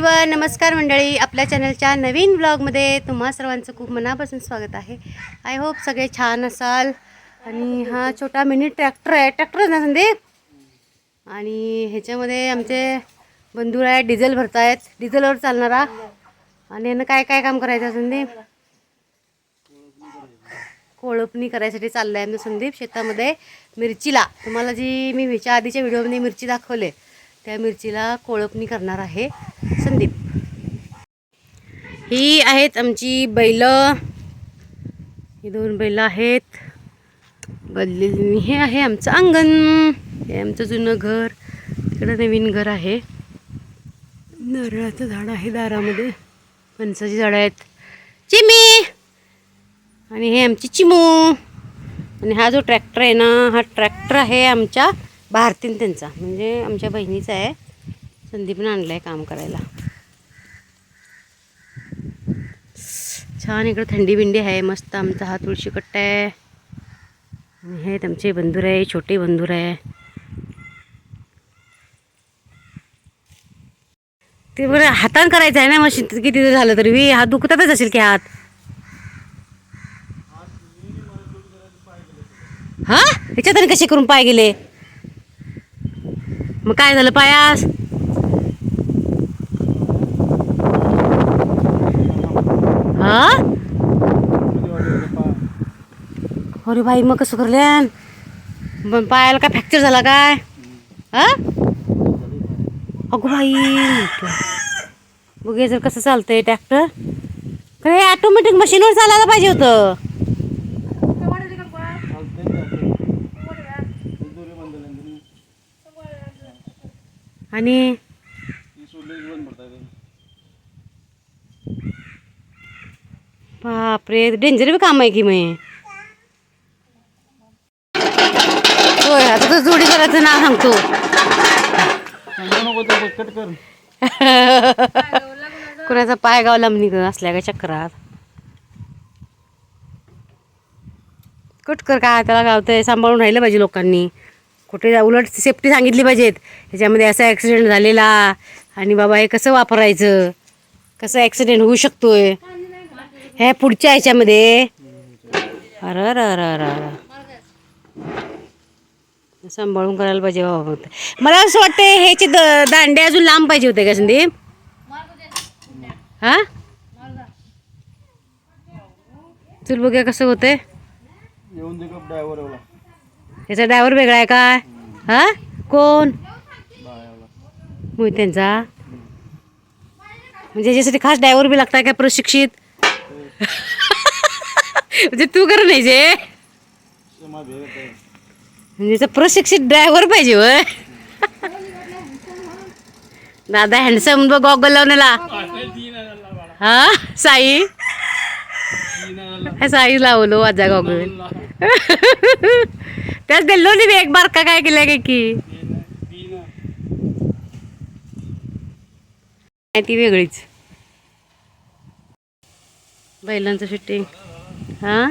Everyone, नमस्कार मंडळी. आपल्या चॅनलच्या नवीन ब्लॉगमध्ये तुम्हा सर्वांचं खूप मनापासून स्वागत आहे. आय होप सगळे छान असाल. आणि हा छोटा मिनी ट्रॅक्टर आहे, ट्रॅक्टर ना संदीप. आणि ह्याच्यामध्ये आमचे बंधू आहे, डिझेल भरतायत, डिझेलवर चालणारा. आणि यानं काय काय काम करायचं संदीप? कोळपणी करायसाठी चाललं आहे संदीप शेतामध्ये. मिरचीला तुम्हाला जी मी ह्याच्या आधीच्या व्हिडिओमध्ये मिरची दाखवले त्या मिरचीला कोळपणी करणार आहे संदीप. ही आहेत आमची बैल, ही दोन बैल आहेत. हे आहे आमचं अंगण, हे आमचं जुनं घर. तिकडं नवीन घर आहे. नारळाचं झाड आहे दारामध्ये, फणसाची झाडं आहेत. चिमी आणि हे आमची चिमू. आणि हा जो ट्रॅक्टर आहे ना, हा ट्रॅक्टर आहे आमच्या भारतीन त्यांचा, म्हणजे आमच्या बहिणीचा आहे. संदीपने आणलं आहे काम करायला. छान इकडं थंडी बिंडी आहे मस्त. आमचा हा तुळशी कट्टा आहे. आणि हे आमचे बंधूर आहे, छोटे बंधूर आहे. ते बरं हातान करायचं आहे ना मशीन. किती झालं तरी हात दुखतातच असेल की हात. हा ह्याच्यात कसे करून पाय गेले? मग काय झालं पायास? हा अरे बाई, मग कसं करल्यान? पण पायाला काय फ्रॅक्चर झाला काय? हा अगो बाई, बघे जर कसं चालतंय ट्रॅक्टर. काय ऑटोमॅटिक मशीनवर चालायला पाहिजे होतं. आणि बापरे, डेंजर बी काम आहे की. मग होय, आता तर जोडी करायचं नाव सांगतो. कुणाचा पाय गावला म्हणी असल्या का चक्रात. कट कर, काय त्याला गावतंय. सांभाळून राहिलं पाहिजे लोकांनी. कुठे उलट सेफ्टी सांगितली पाहिजेत. ह्याच्यामध्ये असा ॲक्सिडेंट झालेला आणि बाबा हे कसं वापरायचं, कसं ॲक्सिडेंट होऊ शकतोय ह्या पुढच्या ह्याच्यामध्ये. अरे अरे अरे अरे, सांभाळून करायला पाहिजे बाबा. मला असं वाटतं ह्याचे दांडे अजून लांब पाहिजे होते का संदीप? हा चल बघूया कसं होतंय. याचा ड्रायव्हर वेगळा आहे काय? हा कोण मोहित्यांचा? म्हणजे याच्यासाठी खास ड्रायव्हर बी लागताय काय, प्रशिक्षित? म्हणजे तू कर नाही जे, म्हणजे प्रशिक्षित ड्रायव्हर पाहिजे होय. दादा हँडसम बघ, गॉगल लावण्याला. हा साई, साई लावलो माझा गॉगल. त्याच दिलो नाही एक बार का काय केलं काय की ती वेगळीच. बैलांचं शूटिंग. हा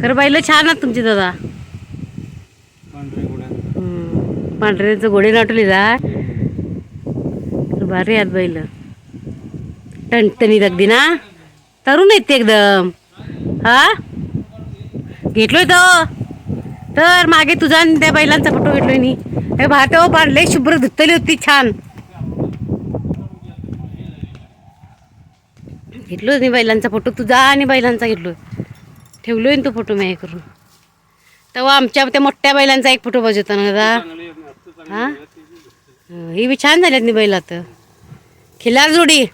खरं बैल छान आहेत तुमची दादा. पांढऱ्यांचं घोडे नाटवले जा, भारी आहेत बैल. टणटणीत अगदी ना, तरुण आहेत ते एकदम. हा घेतलोय तो तर मागे तुझा आणि त्या बैलांचा फोटो घेतलोय नी. हे भातो पांढले शुभ्र धुतली होती छान. घेतलोय मी बैलांचा फोटो तुझा आणि बैलांचा घेतलोय, ठेवलोय तो फोटो मी हे करून. तेव्हा आमच्या त्या मोठ्या बैलांचा एक फोटो पाहिजे होता ना दादा. हा ही बी छान झाल्यात नि बैल. आता खिलार जोडी,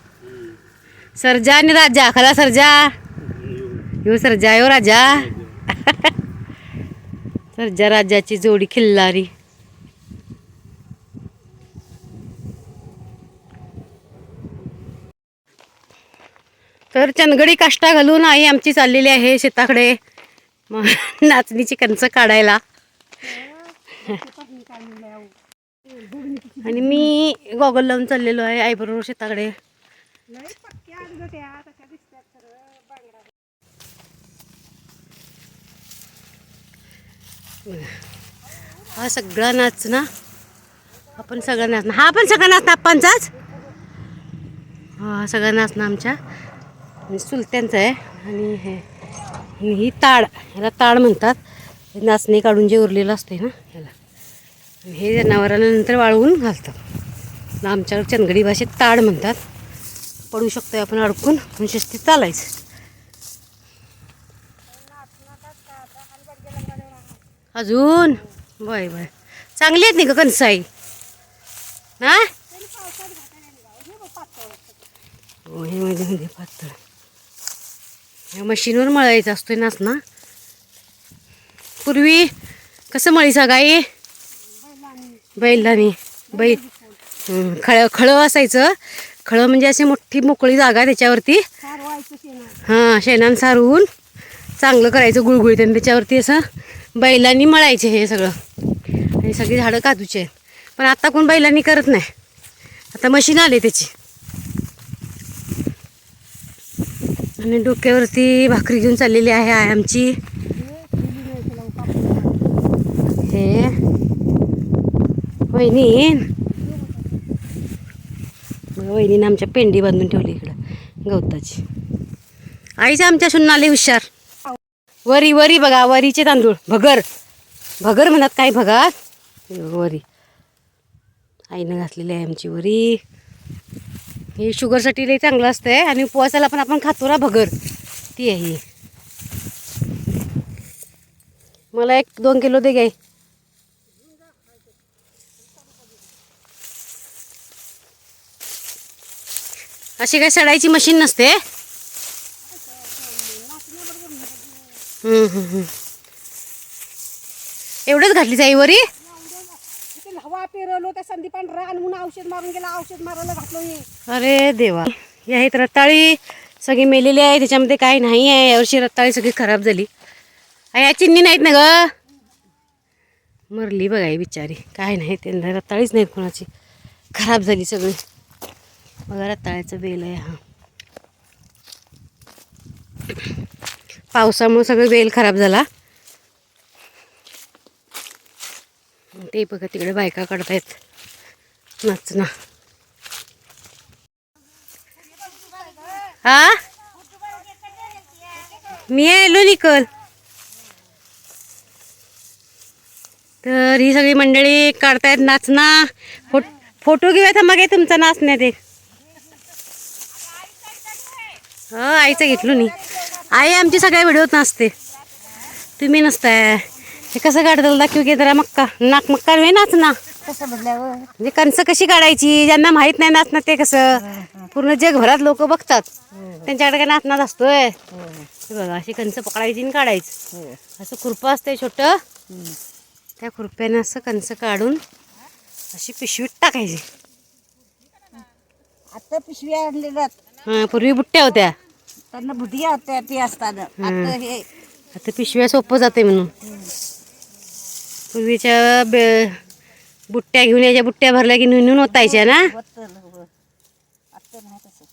सर्जा आणि राजा. खला सर्जा, यो सर्जा, यो राजा. सर्जा राजाची जोडी खिल्लारी. तर चनगडी काष्टा घालून आई आमची चाललेली आहे शेताकडे नाचणीची कणसं काढायला. आणि मी गॉगल लावून चाललेलो आहे आई बरोबर शेताकडे. हा सगळा नाच ना, आपण सगळा नाच ना, हा पण सगळा नाच ना आपणचाच. हा सगळं नाचणं आमच्या चुलत्यांचं आहे. आणि ही ताड, ह्याला ताड म्हणतात. हे नाचणे काढून जे उरलेलं असते ना ह्याला. आणि हे जनावरांना नंतर वाळवून घालतात. आमच्याकडे चंदगडी भाषेत ताड म्हणतात. पडू शकतो आपण अडकून, म्हणून शिस्तीत चालायचं. अजून बाय बाय चांगली आहेत नाही का कणसाई ना. हो हे मध्ये पातळ ह्या मशीनवर मळायचं असतोय नाचना. पूर्वी कसं मळीसा गाई बैलांनी खळं असायचं. खळं म्हणजे अशी मोठी मोकळी जागा त्याच्यावरती हां शेणानं सारवून चांगलं करायचं गुळगुळीत आणि त्याच्यावरती असं बैलांनी मळायचे हे सगळं. आणि सगळी झाडं काजूचे आहेत. पण आता कोण बैलांनी करत नाही, आता मशीन आले त्याची. आणि डोक्यावरती भाकरी घेऊन चाललेली आहे आमची. हे वहिनीनं आमच्या पेंडी बांधून ठेवली इकडं गवताची. आईचं आमच्या सुन्नाले हुशार. वरी वरी बघा, वरीचे तांदूळ भगर भगर म्हणत काय भगात वरी आईनं घातलेली आहे आमची वरी. हे शुगरसाठी लई चांगलं असतंय. आणि उपवासाला पण आपण खातो ना भगर, ती आहे. मला 1-2 किलो दे गाय. अशी काय सडायची मशीन नसते. एवढंच घातली जाई वरी. हवा पेरवलो त्या संदीपान रान म्हणून औषध मारून गेला, औषध मारायला घातलो. अरे देवा, ही आहेत रताळी सगळी मेलेली आहे. त्याच्यामध्ये काही नाही आहे यावर्षी. रताळी सगळी खराब झाली. या चिन्नी नाहीत ना ग, मरली बघा ही बिचारी. काय नाही त्यांना रताळीच नाहीत कोणाची, खराब झाली सगळी. बघा रताळ्याचं बेल आहे हा. पावसामुळे सगळं बेल खराब झाला. ते बघा तिकडे बायका काढतायत नाचना. हा मी आलो निकल. तर ही सगळी मंडळी काढतायत नाचना. फोटो घेऊया थांबा काय तुमचा नाचण्यात एक. हो आईचं घेतलो नाही. आई आमची सगळ्या व्हिडिओत नाचते, तुम्ही नसताय. हे कसं काढताल दाखव की जरा. मक्का नाक मक्का वे नाचना कसं बदल्यावर म्हणजे कणस कशी काढायची. ज्यांना माहीत नाही नाचना ते कसं पूर्ण जगभरात लोक बघतात. त्यांच्याकडे काय नाचनात असतोय बघा. अशी कणस पकडायची आणि काढायची. असं खुरपं असतंय छोटं, त्या खुरप्यानं असं कणस काढून अशी पिशवीत टाकायची. आता पिशव्या आणलेल्या हां पूर्वी बुट्ट्या होत्या, त्यांना बुद्धी होत्या ते असताना. आता हे आता पिशव्या सोपं जाते म्हणून. पूर्वीच्या बुट्ट्या घेऊन यायच्या, बुट्ट्या भरल्या की नेऊन ओतायच्या ना. आता नाही तसं.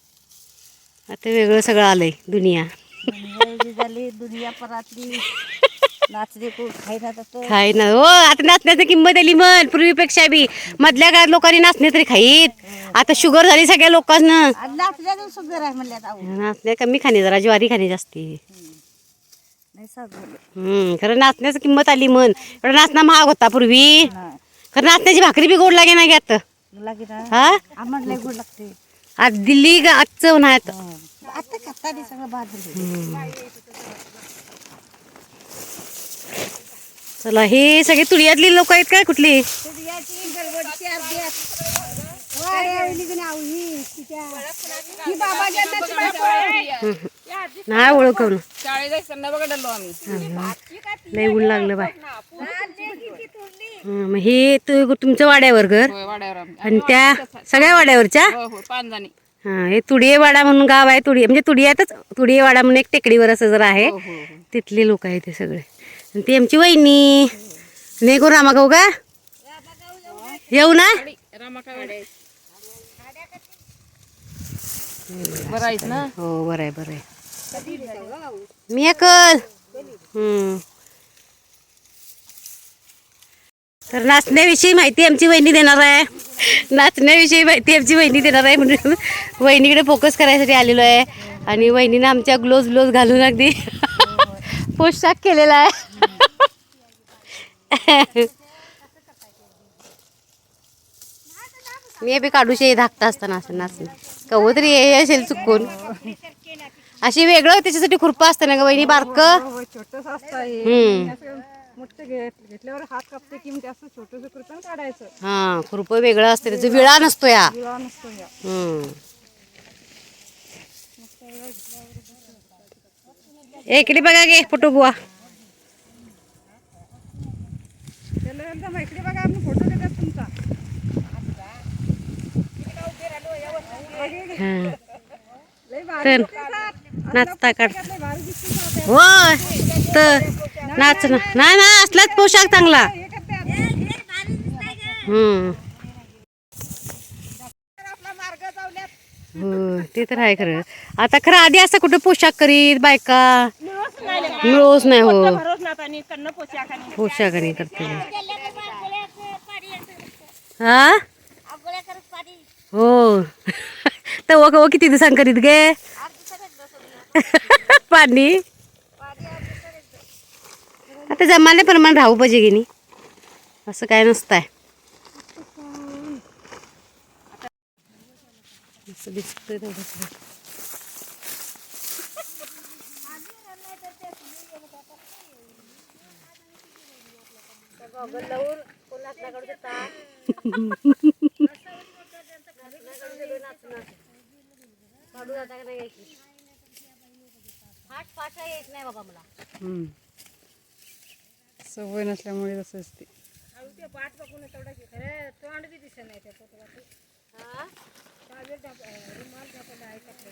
आता वेगळं सगळं आलंय दुनिया. दुनिया झाली, दुनिया परातली. नाचणे कोण खायला तसं खाय ना हो. आता नाचण्याची किंमत आली म्हण पूर्वीपेक्षा बी. मधल्या काळात लोकांनी नाचणे तरी खाईत. आता शुगर झाली सगळ्या लोकांना. नाचण्याचं शुगर आहे म्हणल्यात. नाचणे कमी खाणे, जरा ज्वारी खाणे जास्ती. नाही सगळं खरं नाचण्याची किंमत आली म्हण. एवढा नाचणा महाग होता पूर्वी. खरं नाचण्याची भाकरी बी गोड लागे ना की आता. हा आम्हाला गोड लागते. आज दिल्ली का आजचं उन्हाळ्यात. आता खातानी सगळं बाद. चला हे सगळे तुळ्यातली लोक आहेत काय कुठली. नाही ओळखून लय ऊन लागलं बाय. मग हे तुमचं वाड्यावर घर आणि त्या सगळ्या वाड्यावरच्या. हा हे तुडियेवाडा म्हणून गाव आहे. म्हणजे तुडियातच तुडियेवाडा म्हणून एक टेकडीवर असं जरा आहे. तिथले लोक आहेत ते सगळे. आणि ती आमची वहिनी. नाही को रामागाव का येऊ ना. हो बरं आहे बरं आहे. मी एकल तर नाचण्याविषयी माहिती आमची वहिनी देणार आहे. नाचण्याविषयी माहिती आमची वहिनी देणार आहे म्हणून वहिनीकडे फोकस करायसाठी आलेलो आहे. आणि वहिनीनं आमच्या ग्लोव्ज घालून अगदी पोशाख केलेला आहे. मी बी काढूशे धाकटा असताना असं नाचणे कव तरी हे असेल चुकून. अशी वेगळं त्याच्यासाठी खुरपा असतं ना ग वहिनी बारकं. छोटस असतं मोठं घेतल्यावर हात कापते की म्हणजे असं छोटस कृपण काढायचं. हा खुरप वेगळं असतं त्याचा विळा नसतो या. नसतो या. इकडे बघा गे फोटो बुवा. इकडे बघा आपण फोटो घेतात तुमचा. तर नाचता काढ होय तर नाच ना नाही ना असलाच पोशाख चांगला. हो ते तर आहे खरं. आता खरं आधी असं कुठं पोशाख करीत बायका मिळवच नाही. हो पोशाख आणि करते हा हो. तर किती दिवसांनी करीत गे पाणी. आता जमाने प्रमाण राहू पाहिजे की नाही असं काय नसतंय. असं दिसतंय तेवढंच. सवय नसल्यामुळे तसं असते.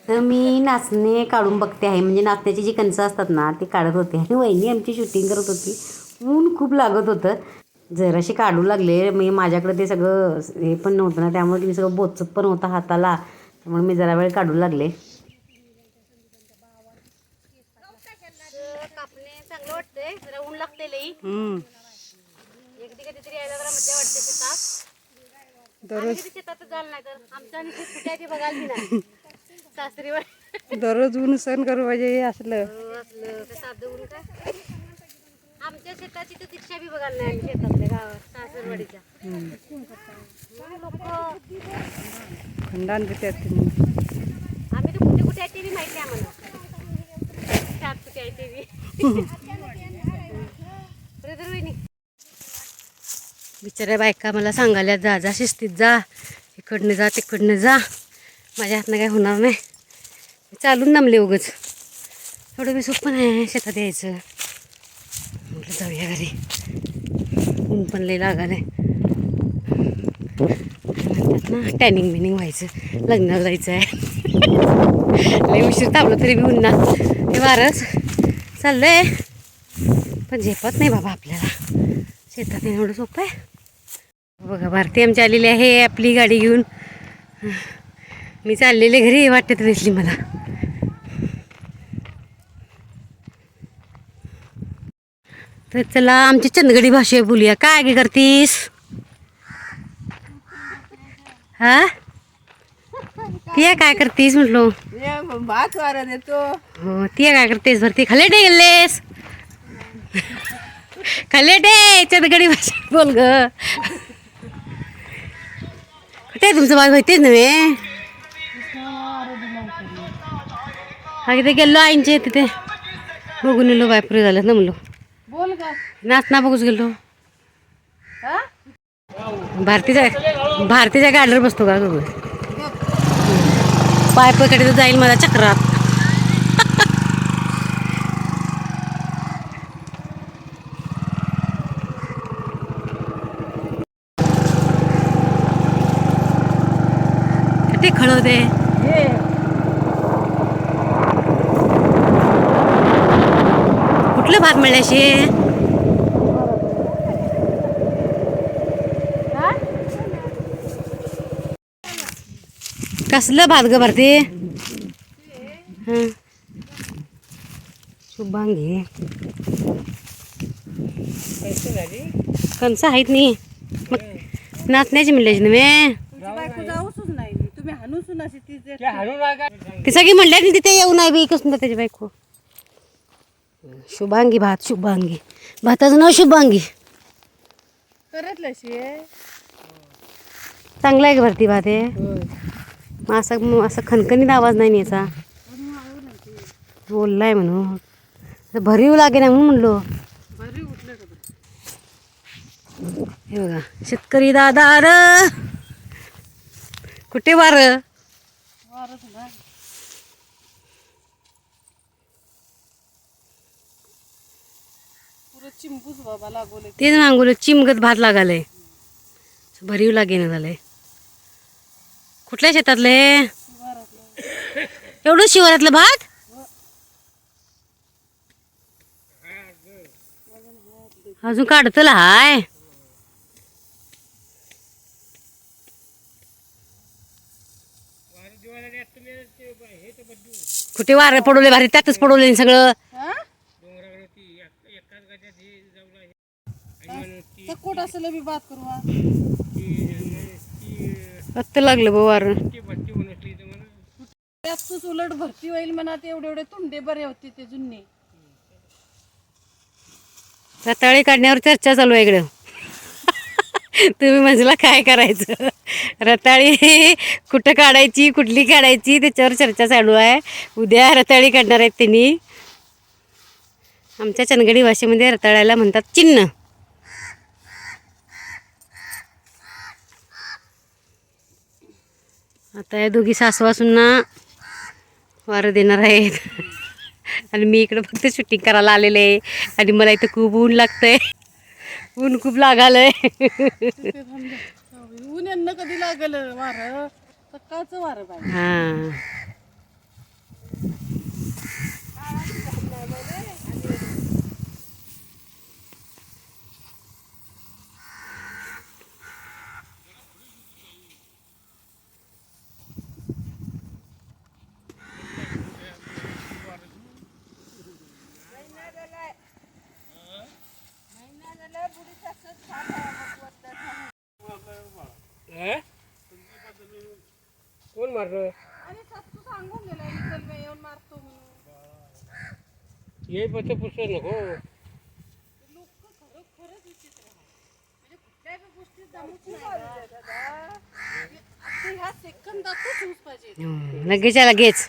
तर मी नाचणे काढून बघते आहे. म्हणजे नाचण्याची जी कणसं असतात ना ती काढत होते आणि वहिनी आमची शूटिंग करत होती. ऊन खूप लागत होतं. जराशी काढू लागले मी. माझ्याकडे ते सगळं हे पण नव्हतं ना त्यामुळे मी सगळं बोचत पण होतं हाताला. त्यामुळे मी जरा वेळ काढू लागले. कापणे चांगलं वाटतंय. जरा ऊन लागते लई. कधीतरी यायला जरा मजा वाटते शेतात. दररोज शेतात झालं नाही तर आमच्या कुठे बघायला नाही सासरीवर. दररोज ऊन सहन करू पाहिजे हे असलं साधं ऊन काय. आमच्या शेताची तर दीक्षा बी बघायला नाही शेतातल्या गावात सासरवाडीच्या. खंडान देतात आम्ही तर कुठे कुठे आहे ते बी माहिती आहे आम्हाला. शात कुठे आहे ते बी. बिचाऱ्या बायका मला सांगायला जा जा शिस्तीत जा इकडनं जा तिकडनं जा. माझ्या हातनं काय होणार नाही. चालून नमले उगच. थोडं बी सुख पण आहे शेतात यायचं. म्हटलं जाऊया घरी. ऊन पण लई लागायला म्हणतात ना टॅनिंग बिनिंग व्हायचं लग्नाला जायचं आहे. लई उशीर थांबलं तरी बी उन्हात ते वारच चाललंय. पण झेपत नाही बाबा आपल्याला. शेतात येणं एवढं सोपं आहे. बघा भारती आमची आलेली आहे आपली गाडी घेऊन. मी चाललेले घरी वाटत दिसली मला. तर चला आमची चंदगडी भाषा बोलूया. काय गे करतीस हा ती काय करतीस म्हटलो. भात वारा देतो. हो ती काय करतेस भरती खाली डे गेलेस खाली डे चंदगडी भाषा बोल ग. कुठे तुमचं बाळ माहितीच नव्हे. हा तिथे गेलो आईंचे तिथे बघून येलो. बायपुरी झालं ना म्हणलो. बोल का नाचना बघूच गेलो. भारतीच्या गाडीवर बसतो का तू. पायपकडे तर जाईल मला चक्रात. ते खळव दे. कुठलं भात मिळायचे. कसलं भात ग भरते. शुभांगी कणसं आहेत नाही. मग नाचण्याची म्हणल्याची नव्हे तुमची बायको जाऊच नाही तुम्ही हाणूच नशी तिचे ती सगळी म्हणल्या ना तिथे येऊ नाही बी कसं त्याची बायको शुभांगी भात शुभांगी भाताचं नाव शुभांगी करतलं शिये चांगला आहे का भरती भात आहे मग असं खणखणीत आवाज नाही याचा बोललाय म्हणून असं भरीव लागे ना म्हणून म्हणलो बरी उठलं का हे बघा शेतकरी दादा र कुठे वार वारच ना पुरं चिंबूच बाबा लागवले तेच मागवलं चिमगत भात लागालय भरीव लागे ना झालंय कुठल्या शेतातले एवढं शिवारातलं भात अजून काढतला हाय कुठे वार पडवले भारी त्यातच पडवले सगळं कोट असलं मी बात करू आत्ता लागलं बा वार त्यातच उलट भरती होईल म्हणा ते एवढे एवढे तुंडे बरे होते ते जुन्ने रताळी काढण्यावर चर्चा चालू आहे इकडं तुम्ही म्हणला काय करायचं रताळी कुठं काढायची कुठली काढायची त्याच्यावर चर्चा चालू आहे उद्या रताळी काढणार आहेत त्यांनी आमच्या चंदगडी भाषेमध्ये रताळ्याला म्हणतात चिन्ह आता या दोघी सासवासूंना वारं देणार आहेत आणि मी इकडं फक्त शूटिंग करायला आलेले आहे आणि मला इथं खूप ऊन लागतंय ऊन खूप लागालंय ऊन यांना कधी लागल वार सकाळचं वार पाहिजे हां कोण मारलं आणि सासू सांगून गेला चल मी येऊन मारतो म्हणून ये पत्ते पुस्तक नको लोक खरंच विचित्र आहे म्हणजे कुठल्याही गोष्टी जमूच नाही आता ह्या सेकंदातच होऊच पाहिजे लगेच लगेच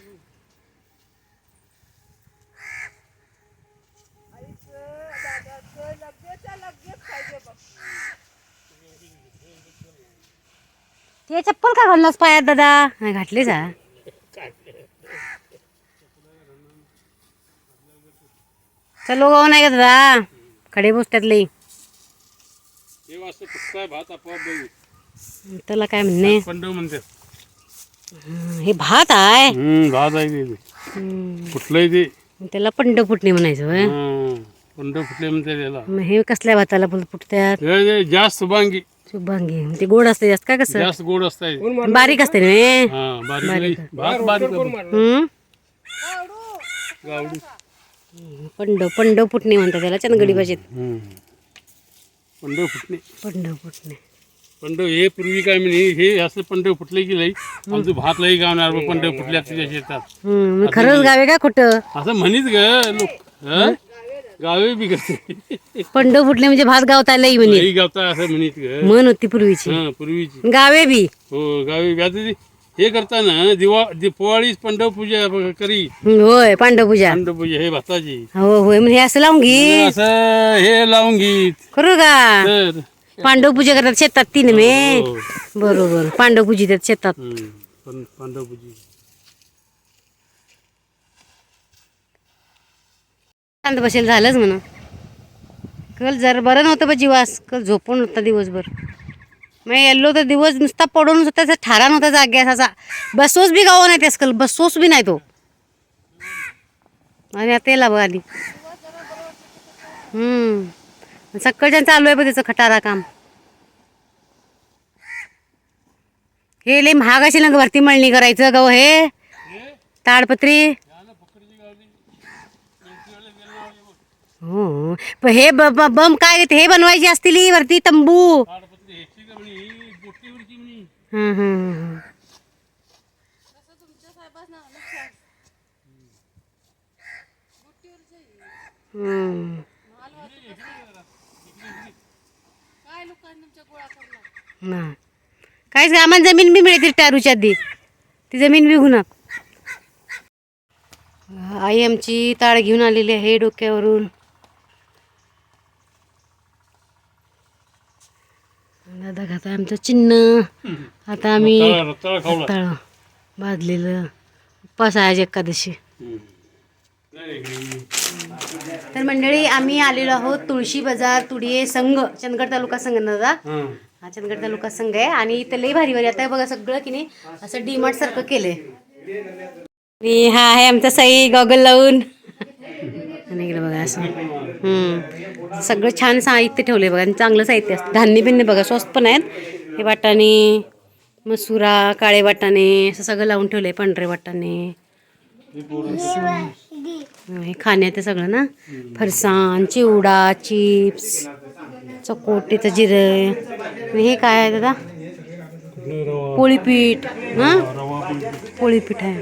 ते चप्पल का घाललास पायात दादा नाही घातलीच हा चलो गाव नाही का दादा खडे बसत्यातले हे वाजता फक्त भात आपोआप बघू त्याला काय म्हणणे पंडव म्हणते हे भात आहे भात आहे ते फुटलंय ते त्याला पंड फुटणे म्हणायचं होय. पंडव फुटले म्हणते त्याला मग हे कसल्या भाताला फुटत्यात हे जास्त शुभांगी शुभांगी ते गोड असते जास्त काय कसं जास्त गोड असताय बारीक असते ना हा बारीक भात बारीक गावडी पंड फुटणे म्हणतात त्याला चंदगडी भाषेत पंडव फुटणे पंड फुटणे पंडव हे पूर्वी काय म्हणे हे असं पंडव फुटले की लई आमचं भात लई गावणार पंडव फुटल्या तुझ्या शेतात मग खरंच गावे का कुठं असं म्हणीत ग लोक गावे बी करते पंड फुटले म्हणजे भात गावता लई म्हणे लई गावता असं म्हणीत ग म्हण होती पूर्वीची हा पूर्वीची गावे बी हो गावी बी आता हे करताना दिवाळी पंडव पूजा करी होय पांडवपूजा पंडव हे भाताची हो होय म्हणजे असं लावून घे असं हे लावून घेत करू का तर पांडव पूजा करतात शेतात तीन मे हो. बरोबर पांडव पूजितात शेतात पांडव पूजी शांत बसेल झालंच म्हणा कल जर बरं नव्हतं बा जीवास कल झोपून होता दिवसभर मग येल्लो तर दिवस नुसता पडून होता त्याचा ठारा नव्हता जाग्यास असा बसोस बी गाव नाही त्यास कल बसोस बी नाही तो आणि आता येला बघ आधी सकाळच्या चालू आहे बघ त्याचं खटारा काम हे लई महाग असेल ना भरती मळणी करायचं गव हे ताडपत्री हो पण हे बम काय हे बनवायची असतील वरती तंबू हां हां हां हम्म. ना काहीच नाही, आम्हाला जमीन बी मिळते टारूच्या आधी, ती जमीन बी होणार. आई आमची ताळ घेऊन आलेली आहे डोक्यावरून. दादा खाता आमचं चिन्ह. आता आम्ही रताळा खाऊ तळ भाजलेलं उपास आहे आज एकादशी. तर मंडळी आम्ही आलेलो आहोत तुळशी बाजार तुडिये संघ, चंदगड तालुका संघ ना दादा. हा चंदगड तालुका संघ आहे आणि इथं लई भारी भारी आता बघा सगळं की नाही असं डीमार्ट सारखं केलंय. आणि हा आहे आमचा साई गॉगल लावून. आणि इकडे बघा असं सगळं छान साहित्य ठेवलंय बघा आणि चांगलं साहित्य असतं. धान्य बिन्य बघा स्वस्त पण आहेत. हे वाटाणे, मसुरा, काळे वाटाणे असं सगळं लावून ठेवलंय. पांढरे वाटाणे, हे खाण्याचं सगळं ना. फरसाण, चिवडा, चिप्स, चकोटीचं जिरं. हे काय आहे दादा? पोळीपीठ. हां पोळीपीठ आहे.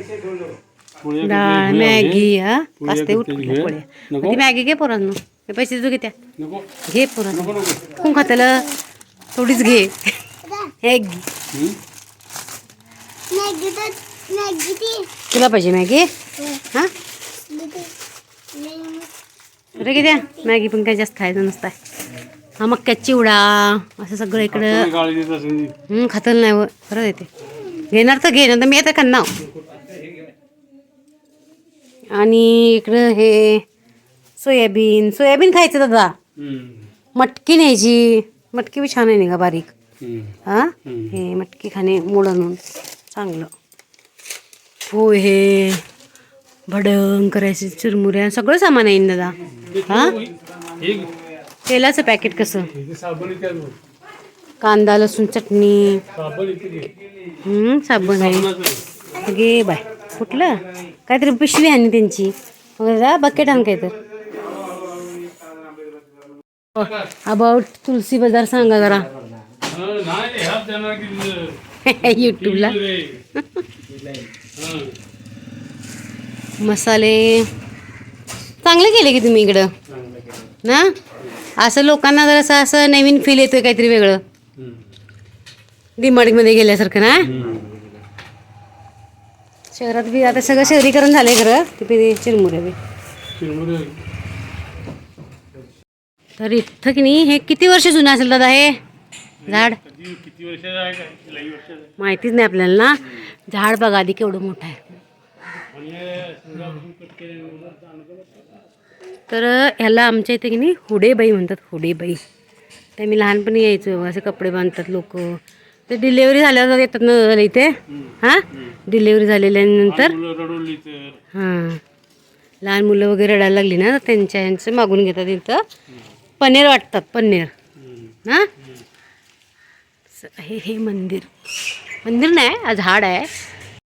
डाळ, मॅगी. हा असते उठल्या पोळ्या. ती मॅगी घे पोरांनो, हे पैसे तुझं घेत्या घे पोरांनो. कोण खात्याला थोडीच घे. हे तुला पाहिजे मॅगी? हां अरे घे द्या मॅगी, पण काय जास्त खायचं नसतं. हा मक्याचा चिवडा असं सगळं इकडं खातलं नाही व खरं येते. घेणार तर घे नंतर मी येतं खाणार. आणि इकडं हे सोयाबीन खायचं दादा. मटकी न्यायची, मटकी बी छान आहे नाही का बारीक. हां हे मटकी खाणे मूळ आणून चांगलं. पोहे, भडंग करायचे, चिरमुऱ्या सगळं सामान आहे दादा. हां तेलाचं पॅकेट कसं, कांदा लसूण चटणी, साबण आहे. घे बाय कुठलं काहीतरी पिशवी आहे त्यांची बकेट आण काय तर. अबाउट तुलसी बाजार सांगा जरा यूट्यूबला. मसाले चांगले केले की तुम्ही इकडं ना. असं लोकांना जर असं नवीन फील येतोय काहीतरी वेगळं डीमार्टमध्ये गेल्यासारखं ना. शहरात बी आता सगळं शहरीकरण झालंय खरं. ते चिरमुरे बी तर इथं की नाही. हे किती वर्ष जुनं असेल दादा हे झाड? माहितीच नाही आपल्याला ना. झाड बघा आधी केवढं मोठं आहे. तर ह्याला आमच्या इथे की नाही हुडेबाई म्हणतात. हुडेबाई ते मी लहानपणी यायचो. असे कपडे बांधतात लोक. ते डिलेवरी झाल्यावर येतात ना इथे. हां डिलेवरी झालेल्यानंतर हां लहान मुलं वगैरे रडायला लागली ना त्यांचं मागून घेतात. इथं पनीर वाटतात. पनीर हां हे मंदिर नाही झाड आहे.